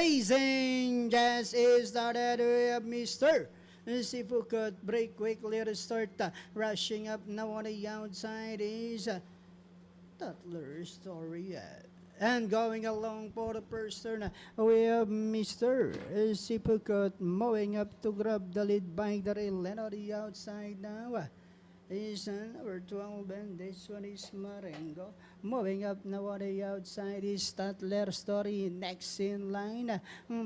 Racing Jazz is started. We have Mr. Sipukot break quickly to start. Rushing up now on the outside is Tatler Story. And going along for the first turn, we have Mr. Sipukot mowing up to grab the lead by the rail. And on the outside now is number 12, and this one is Marengo. Moving up now on the outside is Statler Story. Next in line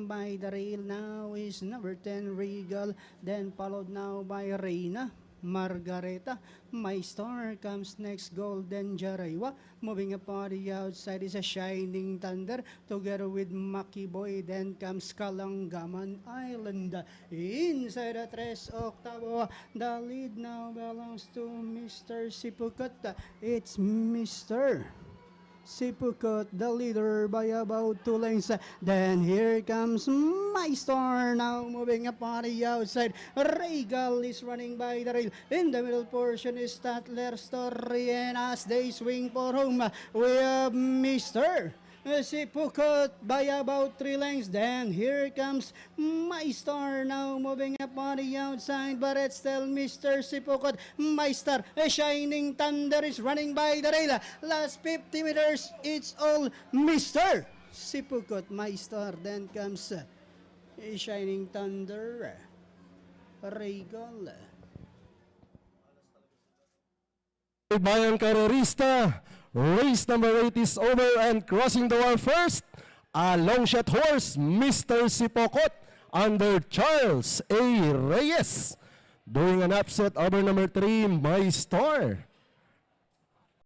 by the rail now is number 10, Regal. Then followed now by Reina. Margareta, My Star comes next, Golden Jaraywa. Moving up on the outside is a Shining Thunder together with Maki Boy. Then comes Kalangaman Island. Inside the Tres Octavo, the lead now belongs to Mr. Sipukot. It's Mr. Sipukot, the leader by about 2 lengths. Then here comes My Star now moving up on the outside. Regal is running by the rail. In the middle portion is Statler Story, and as they swing for home, we have Mr. Sipukot by about 3 lengths. Then here comes My Star now moving up on the outside, but it's still Mr. Sipukot. My Star, a Shining Thunder is running by the rail. Last 50 meters, it's all Mr. Sipukot, My Star. Then comes Shining Thunder, Regal. Bayan Karerista, race number 8 is over, and crossing the wire first, a long shot horse, Mr. Sipukot, under Charles A. Reyes. Doing an upset over number 3, My Star.